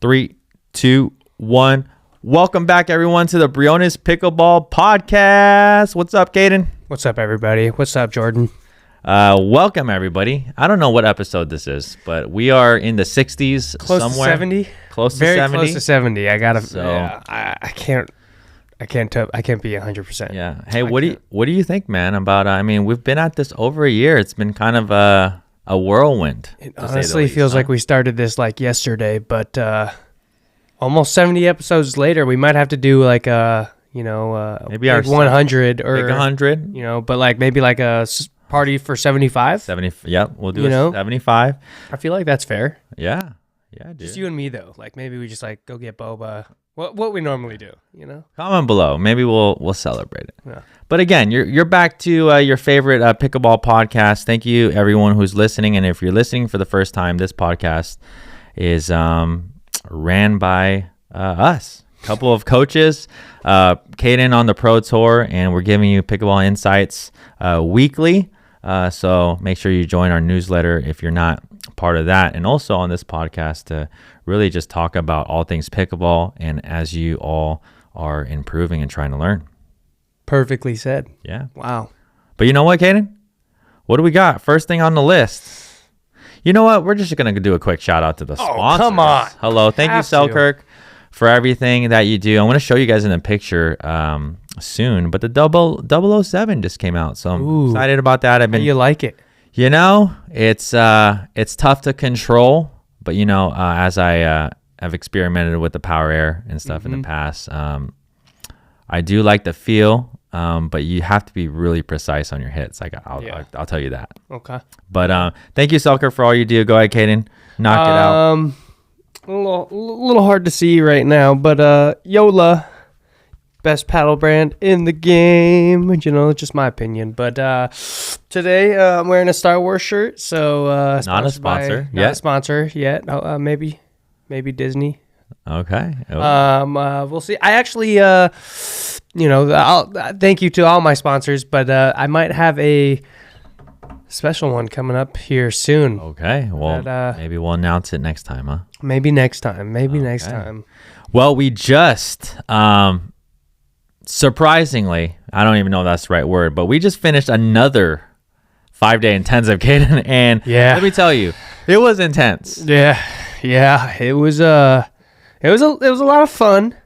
3, 2, 1. Welcome back, everyone, to the Briones Pickleball Podcast. What's up, Hayden? What's up, everybody? What's up, Jordan? Welcome, everybody. I don't know what episode this is, but we are in the 60s Close somewhere. to 70? Close to Very 70. close to 70. I gotta. So- Yeah, I can't be 100%. Yeah. Hey, what do you think, man? About I mean, we've been at this over a year. It's been kind of a whirlwind. It to say the honestly least, feels huh? like we started this like yesterday, but almost 70 episodes later, we might have to do like a Maybe our 100 or Big 100. but like maybe like a party for 75. 70. Yep, we'll do You know? 75. I feel like that's fair. Yeah, dude. Just you and me though. Like maybe we just like go get boba. What we normally do, Comment below. Maybe we'll celebrate it. Yeah. But again, you're back to your favorite pickleball podcast. Thank you, everyone who's listening. And if you're listening for the first time, this podcast is ran by us, a couple of coaches, Hayden on the Pro Tour, and we're giving you pickleball insights weekly. So make sure you join our newsletter if you're not part of that, and also on this podcast to really just talk about all things pickleball, and as you all are improving and trying to learn. Perfectly said. Yeah. Wow. But you know what, Hayden? What do we got? First thing on the list. You know what? We're just going to do a quick shout out to the sponsors. Come on. Hello. Thank you, Have to. Selkirk, for everything that you do. I'm going to show you guys in a picture soon, but the 007 just came out, so I'm excited about that. How do you like it? It's tough to control, but as I have experimented with the Power Air and stuff in the past, I do like the feel, but you have to be really precise on your hits. I'll tell you that. Okay. But thank you, Selker, for all you do. Go ahead, Hayden. Knock it out. A little hard to see right now, but Yola, best paddle brand in the game. It's just my opinion. But today I'm wearing a Star Wars shirt, so Not a sponsor not yet. a sponsor yet. Maybe Disney. Okay. We'll see. I actually, I'll thank you to all my sponsors, but I might have a special one coming up here soon. Okay. Well, maybe we'll announce it next time, huh? Maybe next time. Next time. Well, we just, surprisingly, I don't even know if that's the right word, but we just finished another 5-day intensive, Hayden, and let me tell you, it was intense. Yeah. It was a lot of fun.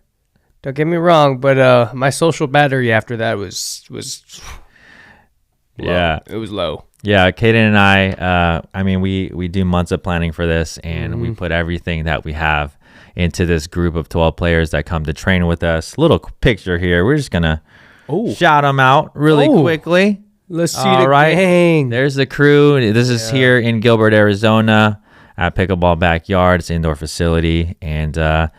Don't get me wrong, but my social battery after that was low. Yeah. It was low. Yeah, Hayden and I mean, we do months of planning for this, and we put everything that we have into this group of 12 players that come to train with us. Little picture here. We're just going to shout them out really quickly. Let's see the gang. There's the crew. This is here in Gilbert, Arizona at Pickleball Backyard. It's an indoor facility. And,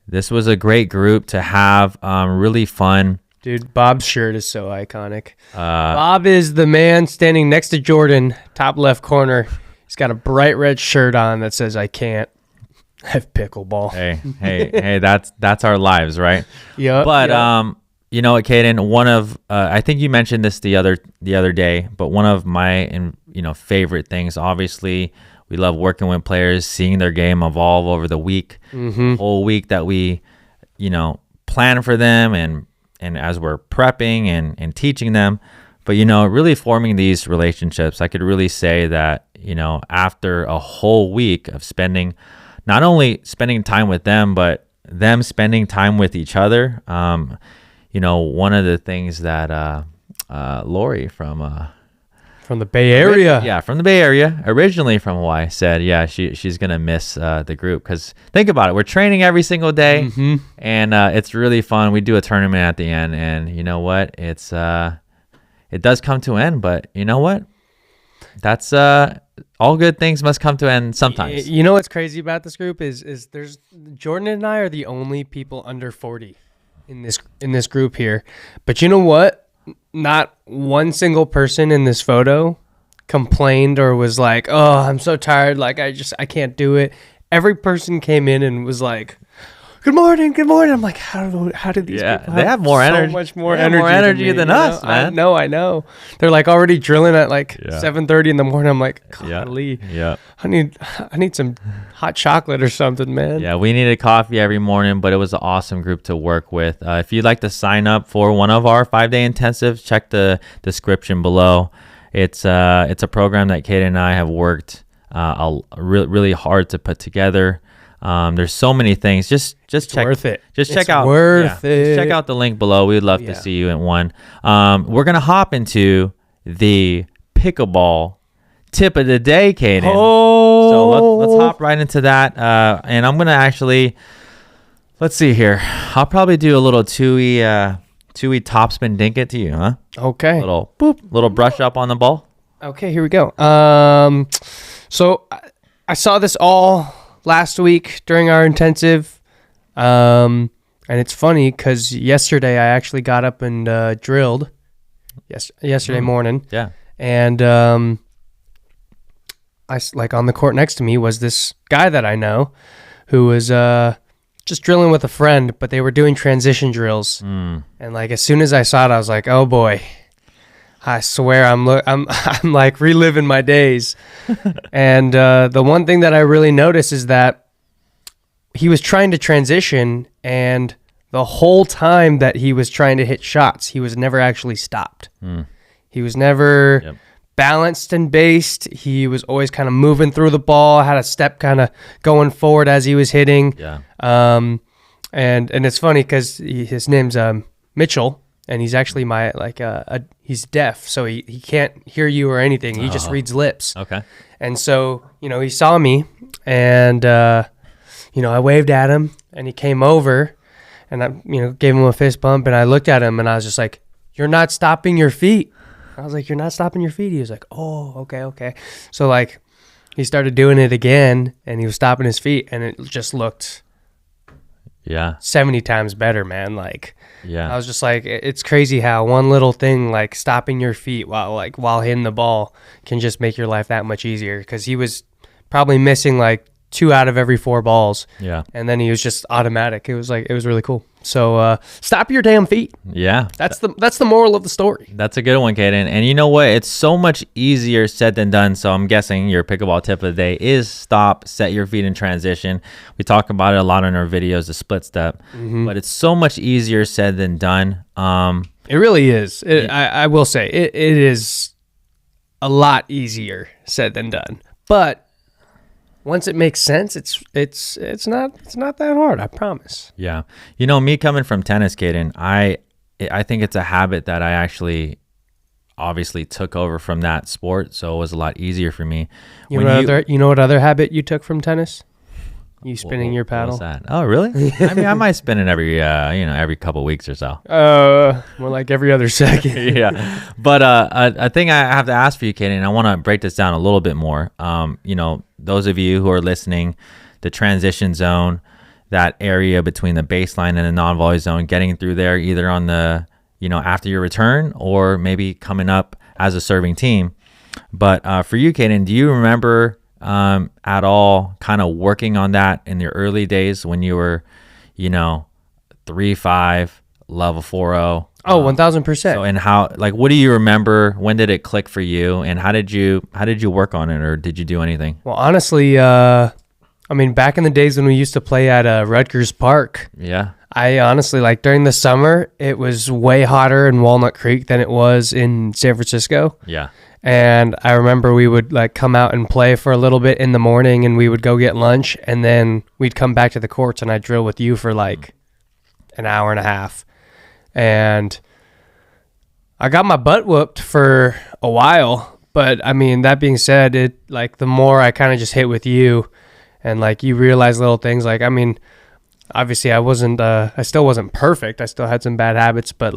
this was a great group to have. Really fun. Dude, Bob's shirt is so iconic. Bob is the man standing next to Jordan, top left corner. He's got a bright red shirt on that says, "I can't have pickleball." Hey, that's our lives, right? Yeah. But you know what, Hayden? One of I think you mentioned this the other day, but one of my favorite things, obviously, we love working with players, seeing their game evolve over the week, whole week that we plan for them and as we're prepping and teaching them. But, really forming these relationships, I could really say that, after a whole week of not only spending time with them, but them spending time with each other. One of the things that Lori from the Bay Area. Yeah, from the Bay Area, originally from Hawaii, said, she's going to miss the group. Because think about it. We're training every single day, and it's really fun. We do a tournament at the end, and you know what? It does come to an end, but you know what? That's all good things must come to an end sometimes. You know what's crazy about this group is there's Jordan and I are the only people under 40 in this group here. But you know what? Not one single person in this photo complained or was like, "Oh, I'm so tired. Like I can't do it." Every person came in and was like, good morning, good morning. I'm like, how did these people they have more energy, so much more they have energy, more energy than me, us, man. I know. They're like already drilling at like 7:30 in the morning. I'm like, golly, I need some hot chocolate or something, man. Yeah, we needed coffee every morning, but it was an awesome group to work with. If you'd like to sign up for one of our 5-day intensives, check the description below. It's a program that Kate and I have worked really hard to put together. There's so many things. Just check. Worth it. Just check it's out. Worth it. Just check out the link below. We'd love to see you in one. We're gonna hop into the pickleball tip of the day, Kaden. Oh. So let's hop right into that. And I'm gonna actually, let's see here. I'll probably do a little two-y topspin dink it to you, huh? Okay. Little brush up on the ball. Okay, here we go. So I saw this all last week during our intensive, and it's funny because yesterday I actually got up and drilled. Yesterday morning. Yeah. And I like on the court next to me was this guy that I know, who was just drilling with a friend, but they were doing transition drills. And like as soon as I saw it, I was like, oh boy. I swear I'm like reliving my days. And the one thing that I really noticed is that he was trying to transition, and the whole time that he was trying to hit shots, he was never actually stopped. He was never balanced and based. He was always kind of moving through the ball, had a step kind of going forward as he was hitting. And it's funny because his name's Mitchell. And he's actually he's deaf, so he can't hear you or anything. He just reads lips. Okay. And so, he saw me, and, I waved at him, and he came over, and I, gave him a fist bump, and I looked at him, and I was just like, you're not stopping your feet. I was like, you're not stopping your feet. He was like, oh, okay. So, like, he started doing it again, and he was stopping his feet, and it just looked 70 times better, man. Like, I was just like, it's crazy how one little thing like stopping your feet while hitting the ball can just make your life that much easier. Because he was probably missing like 2 out of every 4 balls. And then he was just automatic. It was really cool. So stop your damn feet. That's the moral of the story. That's a good one, Kaden. And you know what? It's so much easier said than done. So I'm guessing your pickleball tip of the day is stop, set your feet in transition. We talk about it a lot in our videos, the split step. But it's so much easier said than done. It really is. I will say it is a lot easier said than done. But once it makes sense, it's not that hard, I promise. Yeah. Me coming from tennis, Kaden, I think it's a habit that I actually obviously took over from that sport, so it was a lot easier for me. You know what other habit you took from tennis? You spinning your paddle. What's that? Oh, really? I mean, I might spin it every every couple weeks or so. More like every other second. Yeah. But a thing I have to ask for you, Kaden, and I want to break this down a little bit more. Those of you who are listening, the transition zone, that area between the baseline and the non-volley zone, getting through there either on the, after your return or maybe coming up as a serving team. But for you, Kaden, do you remember at all kind of working on that in your early days when you were, 3-5, level 4-0? Oh, 1000%. So, and how, what do you remember? When did it click for you? And how did you work on it, or did you do anything? Well, honestly, back in the days when we used to play at Rutgers Park. Yeah. I honestly, during the summer, it was way hotter in Walnut Creek than it was in San Francisco. Yeah. And I remember we would come out and play for a little bit in the morning, and we would go get lunch, and then we'd come back to the courts, and I'd drill with you for an hour and a half. And I got my butt whooped for a while, but that being said, it the more I kind of just hit with you, and you realize little things. Obviously I still wasn't perfect. I still had some bad habits, but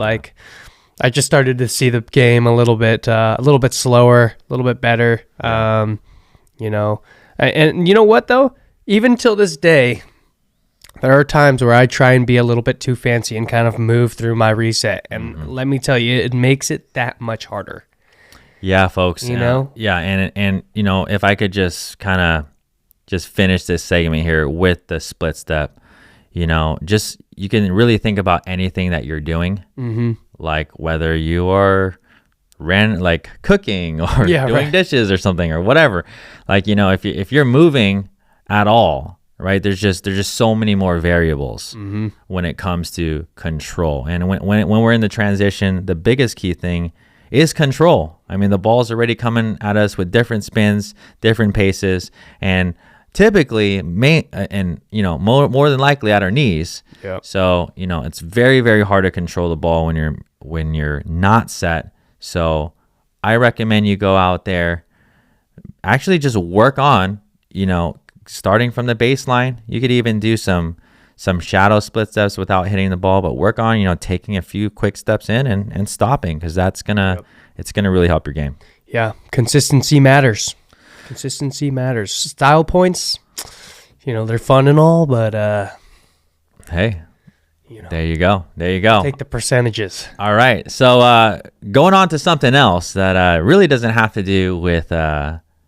I just started to see the game a little bit slower, a little bit better. And you know what though? Even till this day, there are times where I try and be a little bit too fancy and kind of move through my reset. And let me tell you, it makes it that much harder. Yeah, folks. Yeah, and if I could just kind of finish this segment here with the split step. just you can really think about anything that you're doing, like whether you are like cooking or doing dishes or something or whatever. Like, if you're moving at all, right? There's just so many more variables when it comes to control. And when we're in the transition, the biggest key thing is control. I mean, the ball's already coming at us with different spins, different paces, and typically more than likely at our knees. Yep. So, it's very, very hard to control the ball when you're not set. So I recommend you go out there, actually just work on, starting from the baseline. You could even do some shadow split steps without hitting the ball, but work on, taking a few quick steps in and stopping, because it's gonna really help your game. Yeah, consistency matters. Style points, they're fun and all, but hey, there you go. Take the percentages. All right, so going on to something else that really doesn't have to do with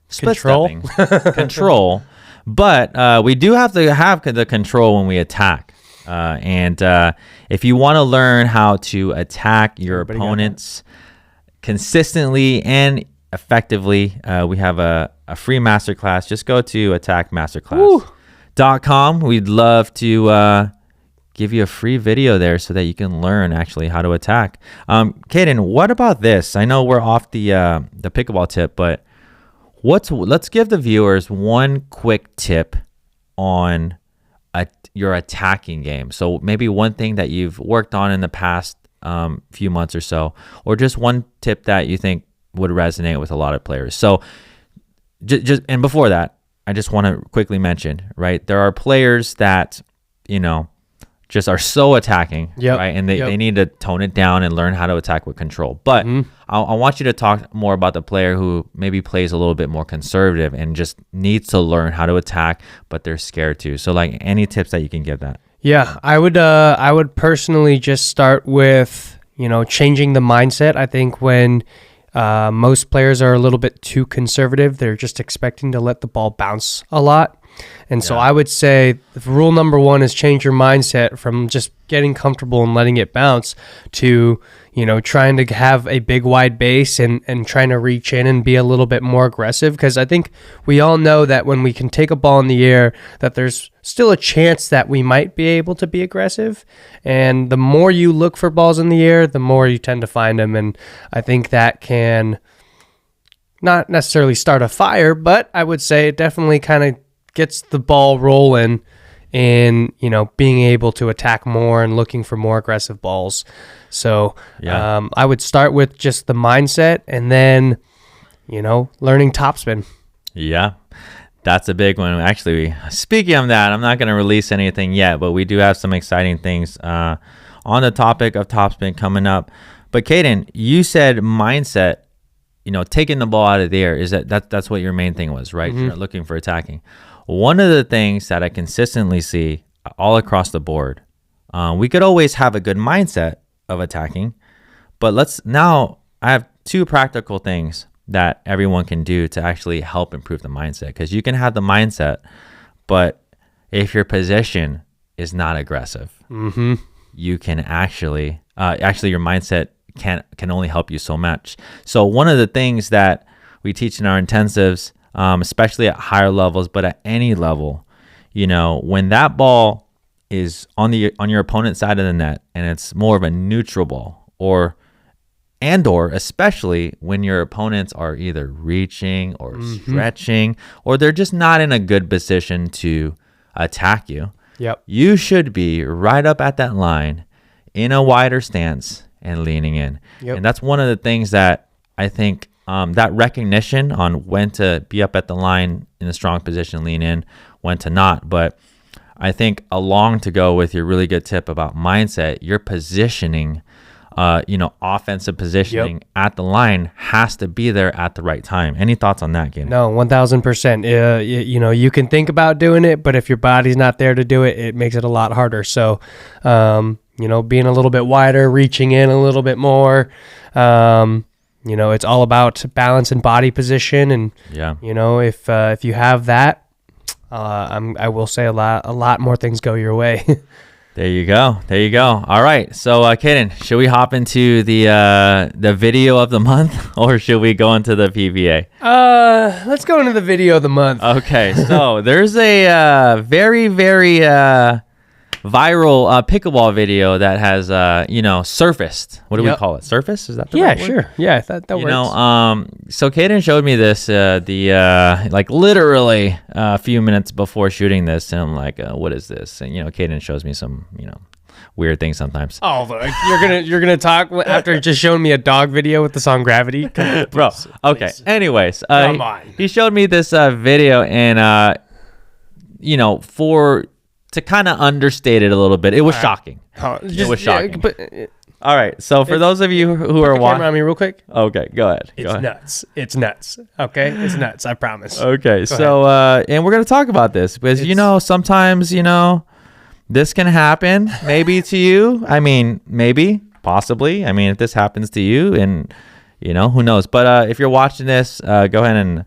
split stepping, control. But we do have to have the control when we attack. And if you want to learn how to attack your opponents consistently and effectively, we have a free masterclass. Just go to attackmasterclass.com. We'd love to give you a free video there so that you can learn actually how to attack. Hayden, what about this? I know we're off the pickleball tip, but let's give the viewers one quick tip on your attacking game. So maybe one thing that you've worked on in the past few months or so, or just one tip that you think would resonate with a lot of players. So and before that, I just want to quickly mention, right? There are players that, just are so attacking, right? And they need to tone it down and learn how to attack with control. But I want you to talk more about the player who maybe plays a little bit more conservative and just needs to learn how to attack, but they're scared to. So like any tips that you can give that? Yeah, I would personally just start with, changing the mindset. I think when most players are a little bit too conservative, they're just expecting to let the ball bounce a lot. And so I would say rule number one is change your mindset from just getting comfortable and letting it bounce to, trying to have a big wide base and trying to reach in and be a little bit more aggressive. Because I think we all know that when we can take a ball in the air, that there's still a chance that we might be able to be aggressive. And the more you look for balls in the air, the more you tend to find them. And I think that can not necessarily start a fire, but I would say it definitely kind of gets the ball rolling in, being able to attack more and looking for more aggressive balls. So I would start with just the mindset and then, learning topspin. Yeah, that's a big one. Actually, speaking of that, I'm not going to release anything yet, but we do have some exciting things on the topic of topspin coming up. But Hayden, you said mindset, taking the ball out of the air, is that's what your main thing was, right? You're looking for attacking. One of the things that I consistently see all across the board, we could always have a good mindset of attacking, but I have two practical things that everyone can do to actually help improve the mindset. Because you can have the mindset, but if your position is not aggressive, you can actually your mindset can only help you so much. So one of the things that we teach in our intensives, especially at higher levels, but at any level, when that ball is on your opponent's side of the net and it's more of a neutral ball, or especially when your opponents are either reaching or stretching, or they're just not in a good position to attack you, you should be right up at that line in a wider stance and leaning in. And that's one of the things that I think, that recognition on when to be up at the line in a strong position, lean in, when to not. But I think along to go with your really good tip about mindset, your positioning, offensive positioning at the line has to be there at the right time. Any thoughts on that, Gabe? No, 1,000%. You can think about doing it, but if your body's not there to do it, it makes it a lot harder. So, being a little bit wider, reaching in a little bit more, it's all about balance and body position. And, if you have that, I will say a lot more things go your way. There you go. There you go. All right. So, Kaden, should we hop into the video of the month, or should we go into the PVA? Let's go into the video of the month. Okay. So there's a very, very viral pickleball video that has surfaced. What do we call it? Surface? Is that the right word? Sure. Yeah, that works. So Kaden showed me this like literally a few minutes before shooting this, and I'm like, what is this? And Kaden shows me some weird things sometimes. Oh, you're gonna talk after just showing me a dog video with the song Gravity, bro. Okay. Please. Anyways, Come on. He showed me this video, and to kind of understate it a little bit, it was shocking. It was shocking. All right. So for those of you who are watching, on me real quick. Okay, go ahead. Nuts. It's nuts. Okay, it's nuts. I promise. Okay. So and we're gonna talk about this because sometimes this can happen maybe to you. I mean, maybe, possibly. I mean, if this happens to you, and who knows? But if you're watching this, go ahead and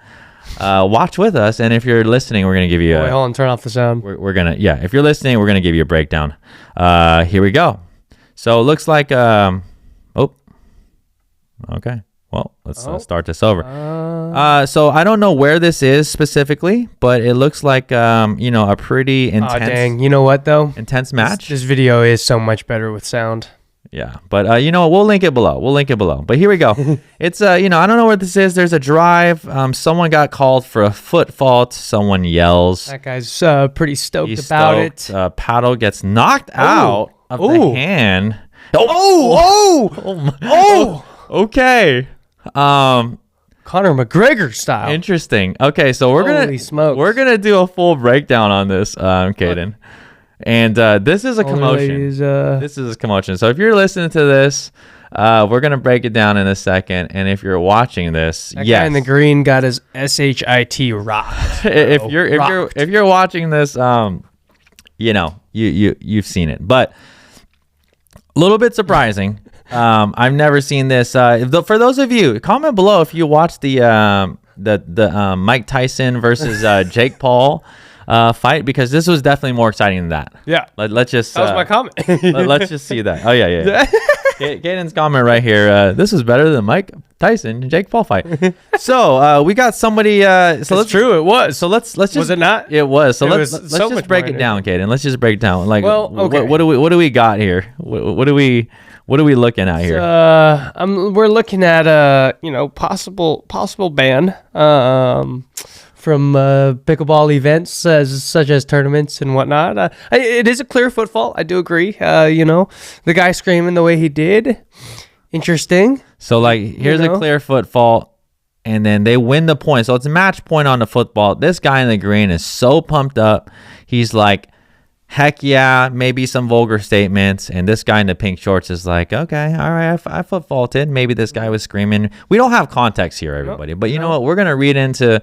watch with us. And if you're listening, we're gonna give you. Wait, hold on. Turn off the sound. We're gonna If you're listening, we're gonna give you a breakdown. Here we go. So it looks like okay. Well, let's start this over. So I don't know where this is specifically, but it looks like a pretty intense. Oh dang! You know what though? Intense match. This video is so much better with sound. Yeah, but you know what? We'll link it below. But here we go. It's I don't know where this is. There's a drive. Someone got called for a foot fault. Someone yells. That guy's pretty stoked about it. Paddle gets knocked out of the hand. Okay. Conor McGregor style. Interesting. Okay, so we're gonna do a full breakdown on this, Kaden. And this is a commotion. This is a commotion. So if you're listening to this, we're gonna break it down in a second. And if you're watching this, that guy in the green got his SHIT rocked. if you're watching this, you've seen it, but a little bit surprising. I've never seen this. For those of you, comment below if you watched the Mike Tyson versus Jake Paul fight, because this was definitely more exciting than that. Yeah. Let's just. That was my comment. Let's just see that. Oh yeah. Caden's comment right here. This was better than Mike Tyson and Jake Paul fight. So we got somebody. That's true. It was. So let's just. Was it not? It was. So let's so just break it down, Caden. Let's just break it down. Like, okay. what do we got here? What are we looking at here? We're looking at possible ban from pickleball events such as tournaments and whatnot. It is a clear foot fault. I do agree. The guy screaming the way he did, interesting. So here's a clear foot fault, and then they win the point. So it's a match point on the football. This guy in the green is so pumped up. He's like, heck yeah, maybe some vulgar statements. And this guy in the pink shorts is like, okay, all right, I foot faulted. Maybe this guy was screaming. We don't have context here, everybody. But you know what? We're going to read into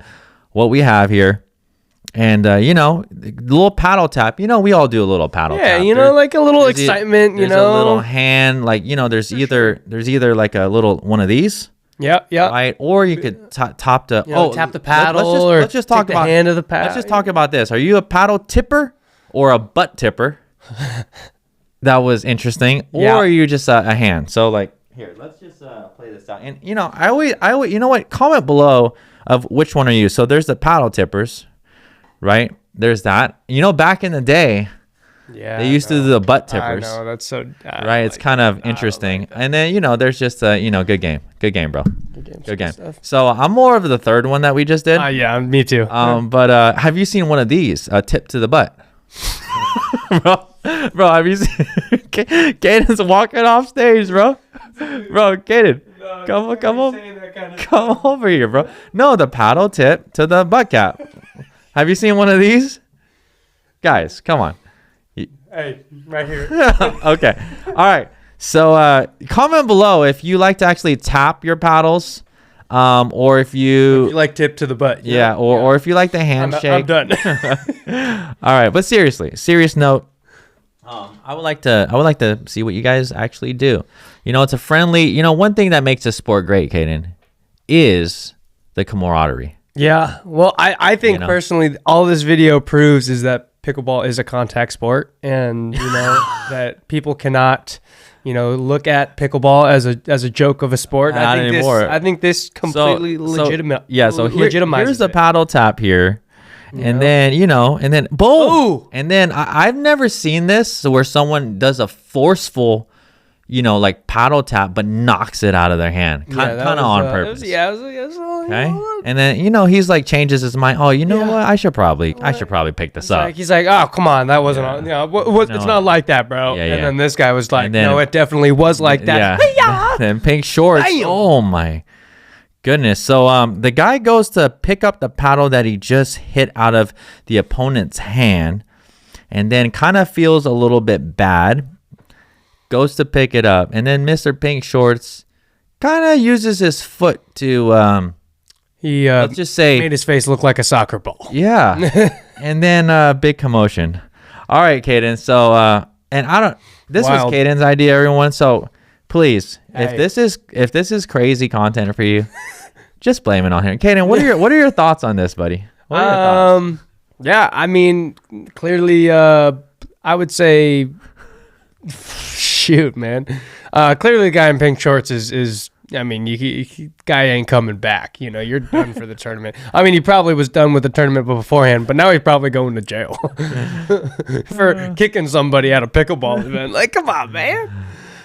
what we have here. And, the little paddle tap. We all do a little paddle tap. Yeah, like a little excitement, there's a little hand. There's either like a little one of these. Yeah. Right, or you could tap the paddle, let's just talk about the hand of the paddle. Let's just talk about this. Are you a paddle tipper or a butt tipper? That was interesting. Or are you just a hand? So here, let's just play this out. And I always, you know what? Comment below of which one are you. So there's the paddle tippers, right? There's that. Back in the day. Yeah, they used to do the butt tippers. I know, that's so right. It's kind of interesting. And then there's just a good game, bro. Good game. Stuff. So I'm more of the third one that we just did. Yeah, me too. But have you seen one of these? A tip to the butt, bro. Have you seen? Caden's walking off stage, bro. Caden, come over here, bro. No, the paddle tip to the butt cap. Have you seen one of these, guys? Come on. Hey, right here. Okay. All right. So comment below if you like to actually tap your paddles, or if you like tip to the butt. Yeah. Or if you like the handshake. I'm done. All right. But serious note. I would like to see what you guys actually do. It's a friendly. One thing that makes this sport great, Hayden, is the camaraderie. Yeah. Well, I think personally, all this video proves is that pickleball is a contact sport, and that people cannot, look at pickleball as a joke of a sport. Not anymore. I think this completely legitimate. Yeah. So legitimizes here's the it. paddle tap here. And then, and then boom. Ooh. And then I've never seen this where someone does a forceful, like paddle tap, but knocks it out of their hand. Kind of on purpose. Okay. And then, he's like changes his mind. Oh, what? I should probably pick this up. He's like, oh, come on. That wasn't, it's not like that, bro. Yeah, and then this guy was like, no, it definitely was like that. Yeah. And pink shorts. Bam. Oh my goodness. So the guy goes to pick up the paddle that he just hit out of the opponent's hand, and then kind of feels a little bit bad, goes to pick it up, and then Mr. Pink Shorts kind of uses his foot to let's just say made his face look like a soccer ball. Yeah. And then big commotion. All right, Caden. So and this was Caden's idea, everyone. So please, if this is crazy content for you, just blame it on him. Caden, what are your thoughts on this, buddy? What are your thoughts? Yeah, I mean, clearly, I would say, shoot, man. Clearly, the guy in pink shorts is. I mean, guy ain't coming back. You're done for the tournament. I mean, he probably was done with the tournament beforehand, but now he's probably going to jail for kicking somebody at a pickleball event. Like, come on, man.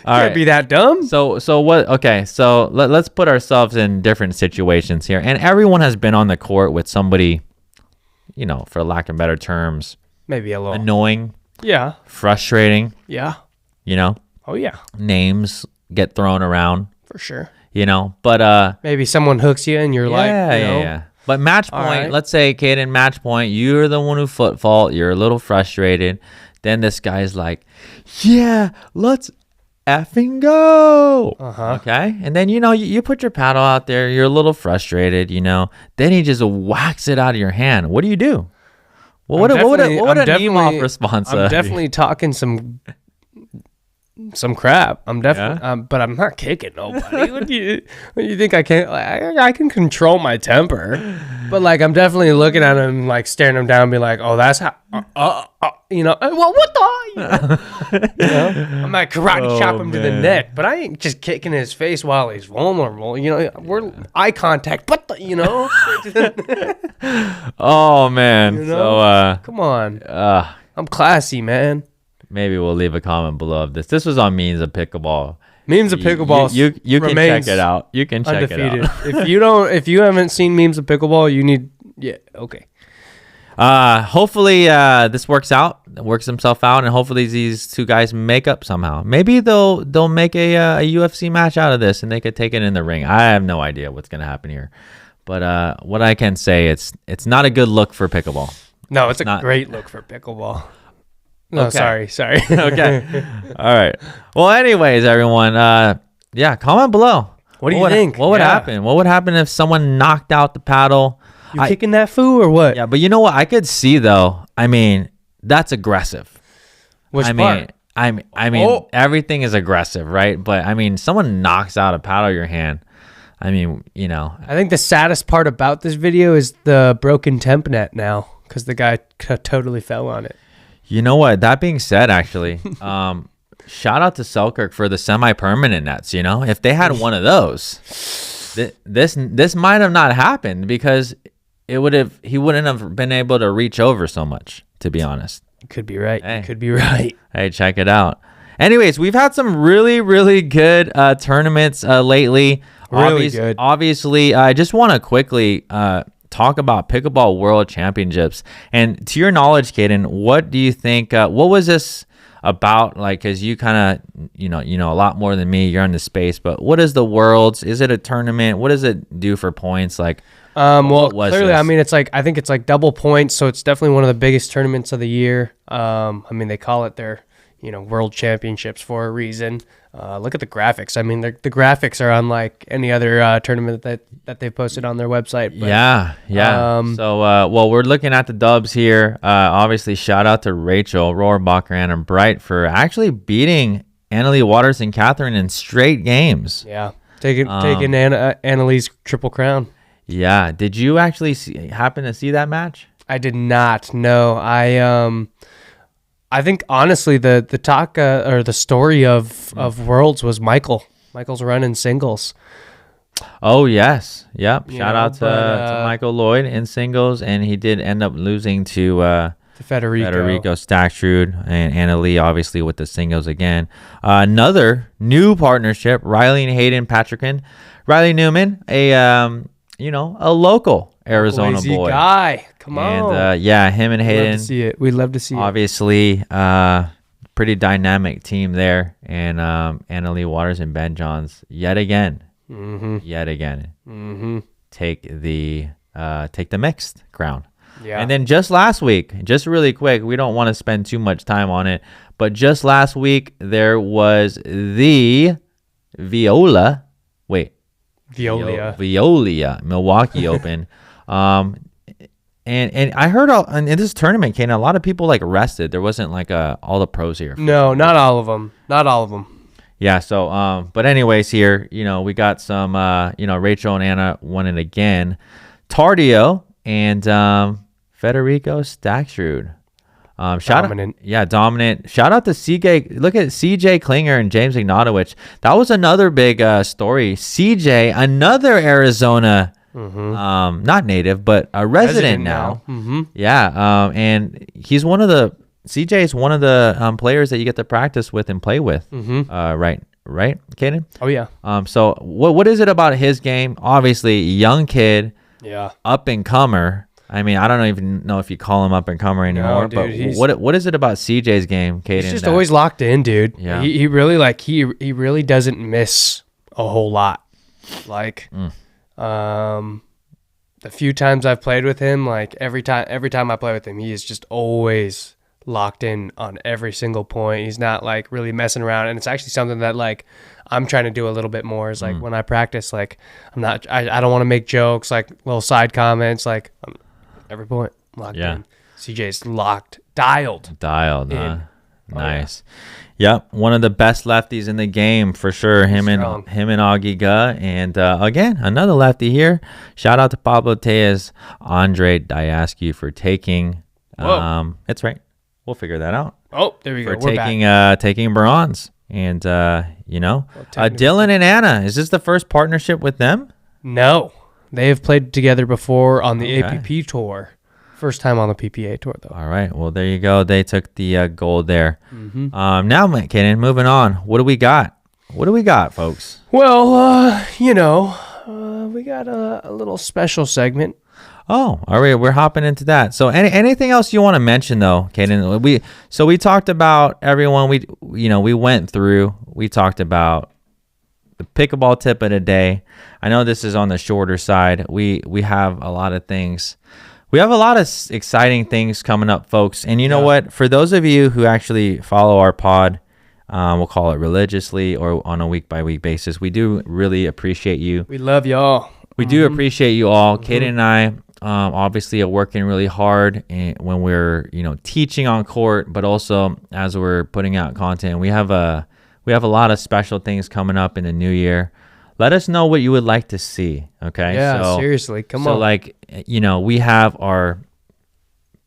Can't be that dumb. So what? Okay, so let's put ourselves in different situations here, and everyone has been on the court with somebody, for lack of better terms, maybe a little annoying, frustrating, oh yeah, names get thrown around for sure, but maybe someone hooks you and you're yeah. But match point, let's say, Caden, match point, you're the one who foot fault, you're a little frustrated. Then this guy's like, yeah, let's effing go. Okay. And then you put your paddle out there, you're a little frustrated, then he just whacks it out of your hand. What do you do? Well, what would a name-off response I'm definitely talking some crap. I'm definitely but I'm not kicking nobody. What do you think? I can't? I can control my temper, but I'm definitely looking at him, staring him down, and be like, oh, that's how well, what the I might karate chop him to the neck, but I ain't just kicking his face while he's vulnerable. We're eye contact, but oh man. So come on. I'm classy, man. Maybe we'll leave a comment below of this. This was on Memes of Pickleball. Memes of Pickleball. You can check it out. You can check undefeated. it out. if you haven't seen Memes of Pickleball, you need. Yeah. Okay. Hopefully this works himself out, and hopefully these two guys make up somehow. Maybe they'll make a UFC match out of this, and they could take it in the ring. I have no idea what's gonna happen here, but what I can say, it's not a good look for pickleball. No, it's a great look for pickleball. No, okay. sorry. Okay. All right. Well, anyways, everyone, comment below. What do you think? What would happen? What would happen if someone knocked out the paddle? You kicking that foo or what? Yeah, but you know what? I could see though. I mean, that's aggressive. Which part? I mean, everything is aggressive, right? But I mean, someone knocks out a paddle of your hand. I mean, I think the saddest part about this video is the broken temp net now, because the guy totally fell on it. You know what? That being said, actually, shout out to Selkirk for the semi-permanent nets. If they had one of those, this might have not happened, because he wouldn't have been able to reach over so much, to be honest. You could be right. Hey. You could be right. Hey, check it out. Anyways, we've had some really, really good tournaments lately. Really good. Obviously, I just want to quickly talk about Pickleball World Championships. And to your knowledge, Caden, what do you think? What was this about? Because you kind of, a lot more than me. You're in the space, but what is the Worlds? Is it a tournament? What does it do for points? Well, clearly, this? I mean, I think it's double points, so it's definitely one of the biggest tournaments of the year. I mean, they call it their, World Championships for a reason. Look at the graphics. I mean, the graphics are unlike any other tournament that they've posted on their website. But, yeah. So, we're looking at the dubs here. Obviously, shout out to Rachel Rohrbacher and Bright for actually beating Annalie Waters and Catherine in straight games. Yeah, taking Annalie's triple crown. Yeah. Did you actually happen to see that match? I did not. No, I think honestly the talk or the story of Worlds was Michael. Michael's running singles. Oh yes, yep. Shout out to Michael Lloyd in singles, and he did end up losing to Federico Stackstrud and Anna Lee, obviously with the singles again. Another new partnership: Riley and Hayden Patrickin. Riley Newman, a local Arizona boy guy. Come on, and him and Hayden. We'd love to see it. We'd love to see it. Obviously, pretty dynamic team there, and Anna Lee Waters and Ben Johns yet again. Take the mixed crown. Yeah. And then just last week, just really quick, we don't want to spend too much time on it, but just last week there was the Veolia Milwaukee Open. And I heard in this tournament, Kane, a lot of people like rested. There wasn't like all the pros here. No, not all of them. Not all of them. Yeah. So, but anyways, here, we got some, Rachel and Anna won it again. Tardio and Federico Stackstrud. Dominant. Dominant. Shout out to CJ. Look at CJ Klinger and James Ignatowicz. That was another big story. CJ, another Arizona, not native, but a resident now. Yeah. And he's CJ is one of the players that you get to practice with and play with. Right, Kaden? Oh yeah. So what is it about his game? Obviously, young kid. Yeah. Up and comer. I mean, I don't even know if you call him up and comer anymore. No, dude, but what is it about CJ's game, Kaden? He's just always locked in, dude. Yeah. He really he really doesn't miss a whole lot. Like, the few times I've played with him, like every time I play with him, he is just always locked in on every single point. He's not like really messing around, and it's actually something that like I'm trying to do a little bit more. Is like when I practice, like I don't want to make jokes, like little side comments, like every point locked in. CJ's dialed. Huh? Nice. Yep, one of the best lefties in the game for sure. Him and Augie Ga, and again another lefty here. Shout out to Pablo Tejas, Andre Diascu for taking. It's right. We'll figure that out. Oh, there we go. We're taking bronze, and Dylan and Anna. Is this the first partnership with them? No, they have played together before on the APP tour. First time on the PPA tour, though. All right. Well, there you go. They took the gold there. Now, Kenan, moving on. What do we got? Folks? Well, we got a little special segment. Oh, all right. We're hopping into that. So, anything else you want to mention, though, Kenan? We talked about everyone. We went through. We talked about the pickleball tip of the day. I know this is on the shorter side. We have a lot of things. We have a lot of exciting things coming up, folks. And you know what? For those of you who actually follow our pod, we'll call it religiously or on a week-by-week basis, we do really appreciate you. We love y'all. We do appreciate you all. Kaden and I obviously are working really hard when we're teaching on court, but also as we're putting out content. We have a lot of special things coming up in the new year. Let us know what you would like to see, okay? Yeah, seriously, come on. So, we have our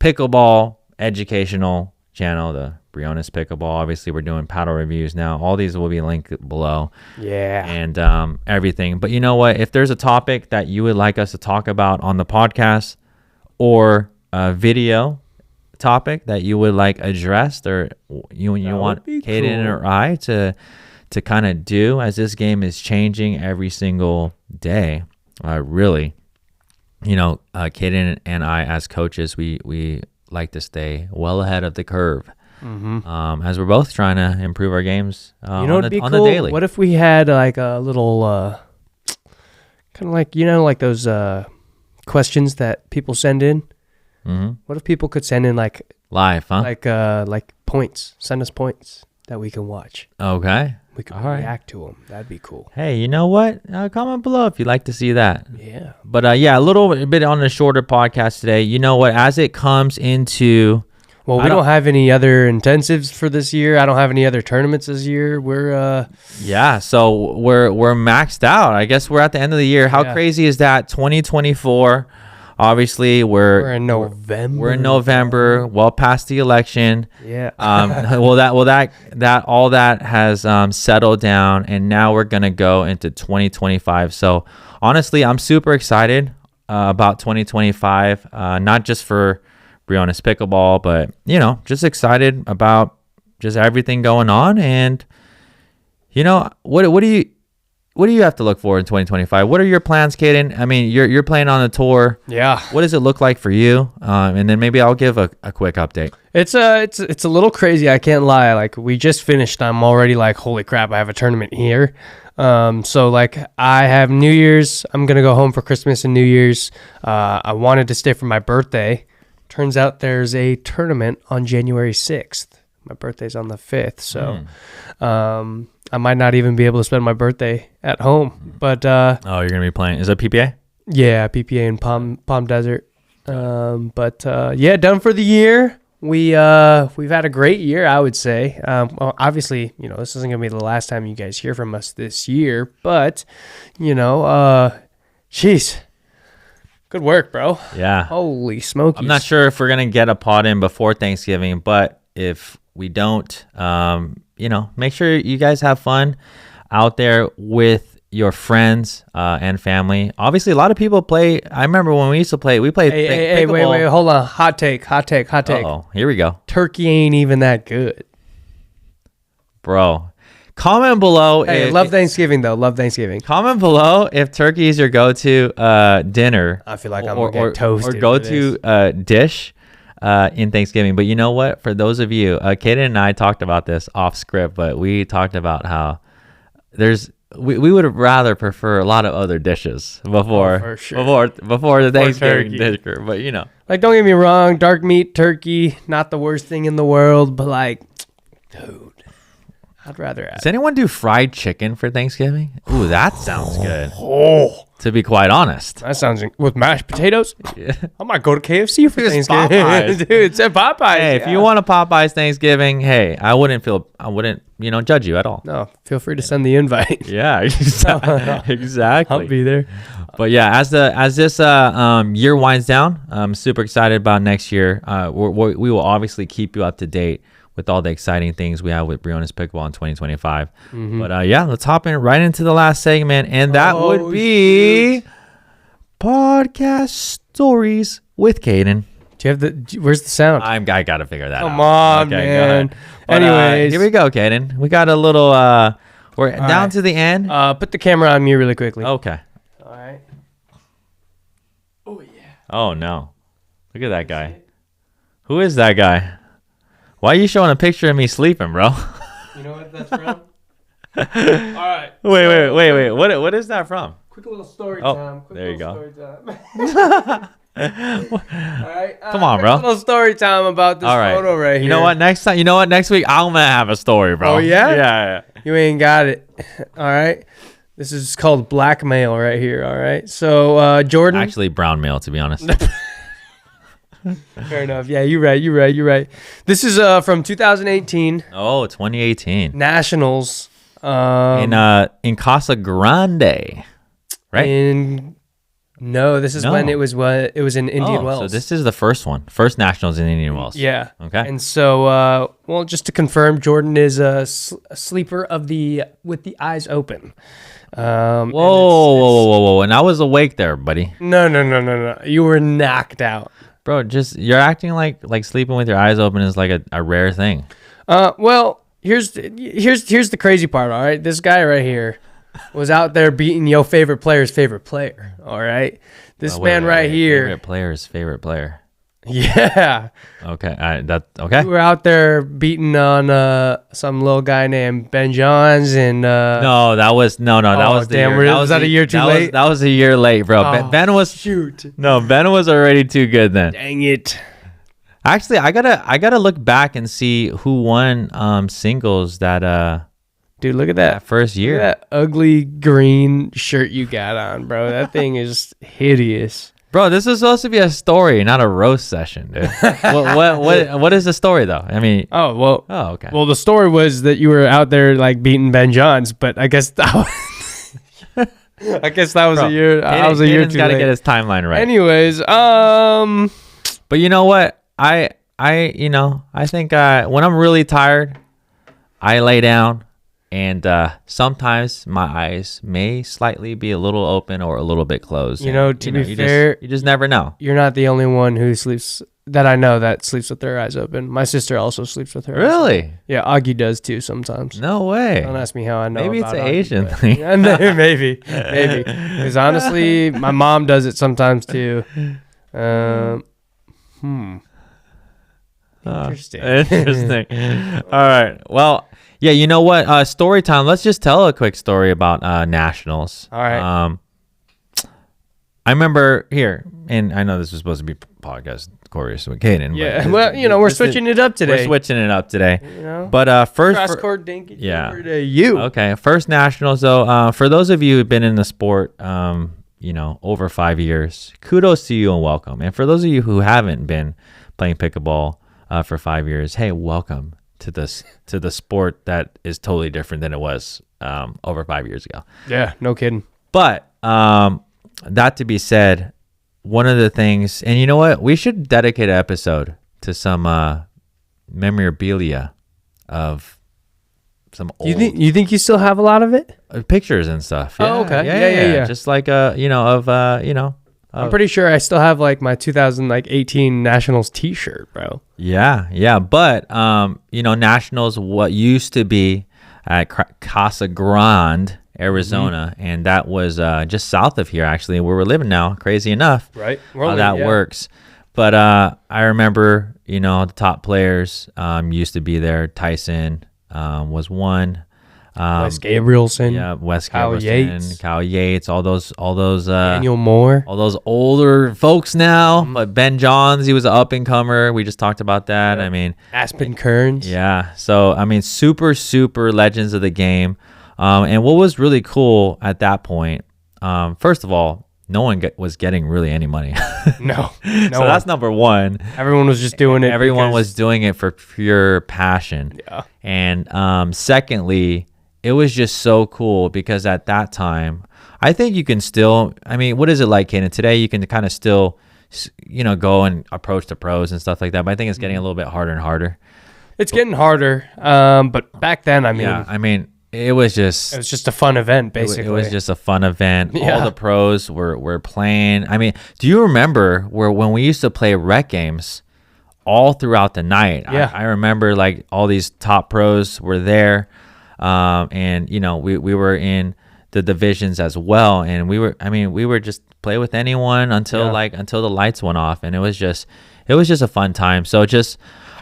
pickleball educational channel, the Briones Pickleball. Obviously, we're doing paddle reviews now. All these will be linked below. Yeah. And everything. But you know what? If there's a topic that you would like us to talk about on the podcast or a video topic that you would like addressed or you want Kaden or I to kind of do, as this game is changing every single day, really, Kaden and I as coaches, we like to stay well ahead of the curve, as we're both trying to improve our games on the daily. What if we had like a little kind of like like those questions that people send in? What if people could send in like live, huh? Like points, send us points that we can watch. Okay. We could react to them. That'd be cool. Hey, you know what? Comment below if you'd like to see that. Yeah. But a little bit on the shorter podcast today. You know what? As it comes into Well, we don't have any other intensives for this year. I don't have any other tournaments this year. We're so we're maxed out. I guess we're at the end of the year. How crazy is that? 2024. Obviously, we're in November. We're in November, well past the election. Yeah. That all that has settled down, and now we're gonna go into 2025. So honestly, I'm super excited about 2025. Not just for Briones Pickleball, but just excited about just everything going on. And what do you have to look for in 2025? What are your plans, Caden? I mean, you're playing on a tour. Yeah. What does it look like for you? And then maybe I'll give a quick update. It's a little crazy. I can't lie. Like, we just finished. I'm already like, holy crap, I have a tournament here. So like, I have New Year's. I'm going to go home for Christmas and New Year's. I wanted to stay for my birthday. Turns out there's a tournament on January 6th. My birthday's on the 5th. So, I might not even be able to spend my birthday at home, but you're gonna be playing. Is it PPA? Yeah, PPA in Palm Desert. Done for the year. We've had a great year, I would say. Well, obviously, this isn't gonna be the last time you guys hear from us this year, but jeez, good work, bro. Yeah. Holy smokies. I'm not sure if we're gonna get a pod in before Thanksgiving, but if we don't, make sure you guys have fun out there with your friends and family. Obviously, a lot of people play. I remember when we used to play. We played. Hey, wait, hold on. Hot take. Oh, here we go. Turkey ain't even that good, bro. Comment below. Hey, love Thanksgiving though. Love Thanksgiving. Comment below if turkey is your go-to dinner. I feel like I'm gonna get toasted. Or go-to dish. In Thanksgiving. But you know what? For those of you, Kaden and I talked about this off script, but we talked about how we would rather prefer a lot of other dishes before the Thanksgiving dinner. But like, don't get me wrong, dark meat turkey, not the worst thing in the world, but like, dude, I'd rather have. Does anyone do fried chicken for Thanksgiving? Ooh, that sounds good. Oh, to be quite honest, that sounds with mashed potatoes. Yeah. I might go to KFC for Thanksgiving. Dude, it's at Popeyes. Hey, if you want a Popeyes Thanksgiving, hey, I wouldn't judge you at all. No, feel free to send the invite. Yeah, exactly. I'll be there. But yeah, as this year winds down, I'm super excited about next year. We will obviously keep you up to date with all the exciting things we have with Briones Pickleball in 2025. Mm-hmm. But let's hop right into the last segment, and that would be podcast stories with Caden. Do you have where's the sound? I gotta figure that out. Come on, okay, man. But, anyways, here we go, Caden. We got a little. We're down to the end. Put the camera on me really quickly. Okay. All right. Oh yeah. Oh no! Look at that guy. Who is that guy? Why are you showing a picture of me sleeping, bro? You know what that's from? All right. Wait. What is that from? Quick little story time. There you go. All right. Come on, bro. Little story time about this photo right here. You know what? Next week I'm gonna have a story, bro. Oh yeah? Yeah. You ain't got it. All right. This is called blackmail right here. All right. So Jordan. Actually, brown mail, to be honest. Fair enough. Yeah, you're right. This is from 2018. Oh, 2018. Nationals. In Casa Grande, right? No, this is when it was in Indian Wells. So this is the first Nationals in Indian Wells. Yeah. Okay. And so, just to confirm, Jordan is a sleeper with the eyes open. Whoa! And I was awake there, buddy. No. You were knocked out. Bro, you're acting like sleeping with your eyes open is like a rare thing. Well, here's the crazy part. All right, this guy right here was out there beating your favorite player's favorite player. All right, this man right here. Favorite player's favorite player. Yeah. Okay. Okay. We were out there beating on some little guy named Ben Johns and no, that was that was the damn, year. Was that a year too late? That was a year late, bro. Oh, Ben was Ben was already too good then. Dang it. Actually, I gotta look back and see who won singles that dude, look at that first year. Look at that ugly green shirt you got on, bro. That thing is hideous. Bro, this is supposed to be a story, not a roast session, dude. What is the story though? I mean, Oh, okay. Well, the story was that you were out there like beating Ben Johns, but I guess that was, I guess that was Bro, a year. I was a year too got to late. get his timeline right. Anyways, But you know what? I think when I'm really tired, I lay down, and sometimes my eyes may slightly be a little open or a little bit closed. You know, to be fair, you just never know. you're not the only one who sleeps that I know that sleeps with their eyes open. My sister also sleeps with her eyes open. Really? Yeah, Augie does too sometimes. No way. Don't ask me how I know. Maybe it's about an Augie, Asian but- thing. Yeah, maybe. Because honestly, my mom does it sometimes too. Interesting. Interesting. All right. Well, yeah, you know what? Story time. Let's just tell a quick story about nationals. All right. I remember here, and I know this was supposed to be podcast chorus with Hayden. Yeah. Well, we're switching it up today. We're switching it up today. You know? But first, Cross-court dink it yeah. over to you. Okay, first nationals though. For those of you who've been in the sport, over 5 years, kudos to you and welcome. And for those of you who haven't been playing pickleball for 5 years, hey, welcome to the sport that is totally different than it was over 5 years ago. Yeah, no kidding. But that to be said, one of the things, and you know what, we should dedicate an episode to some memorabilia of some old You think you still have a lot of it? pictures and stuff. Oh, okay. Yeah. Just like I'm pretty sure I still have like my 2018 Nationals T-shirt, bro. Yeah. But Nationals, what used to be at Casa Grande, Arizona, and that was just south of here, actually, where we're living now. Crazy enough, Right. how that works. But I remember, the top players used to be there. Tyson was one. Wes Gabrielson. Yeah, Wes Kyle Gabrielson, Yates. Kyle Yates, all those Daniel Moore. all those older folks now. But Ben Johns, he was an up and comer. We just talked about that. Yeah. I mean, Aspen Kearns. yeah. So I mean, super legends of the game. And what was really cool at that point, first of all, no one was getting really any money. No. So that's number one. Everyone was just doing it. Everyone because- was doing it for pure passion. Yeah. And secondly, it was just so cool because at that time, I think you can still, I mean, what is it like, Hayden? Today you can kind of still, go and approach the pros and stuff like that. But I think it's getting a little bit harder and harder. It's getting harder. But back then, I mean, it was just a fun event, basically. It was just a fun event. Yeah. All the pros were playing. I mean, do you remember when we used to play rec games all throughout the night? Yeah. I remember like all these top pros were there. And we were in the divisions as well. And we were just play with anyone until the lights went off. And it was just a fun time. So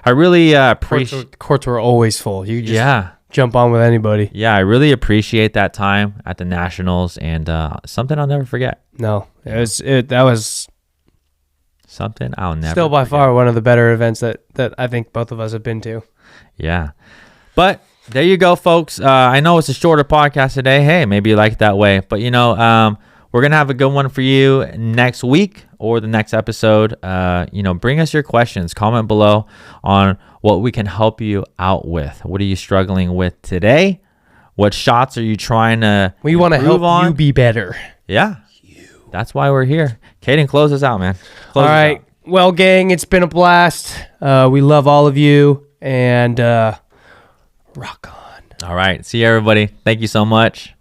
I really appreciate. Courts were always full. You could just jump on with anybody. Yeah, I really appreciate that time at the Nationals, and something I'll never forget. No, that was Something I'll never still by forget. far one of the better events that I think both of us have been to. Yeah. But there you go, folks. I know it's a shorter podcast today. Hey, maybe you like it that way. But, we're going to have a good one for you next week or the next episode. Bring us your questions. Comment below on what we can help you out with. What are you struggling with today? What shots are you trying to We want to improve help on? you be better. Yeah. That's why we're here. Caden, close us out, man. Close All us right. out. Well, gang, it's been a blast. We love all of you. And rock on. All right. See you, everybody. Thank you so much.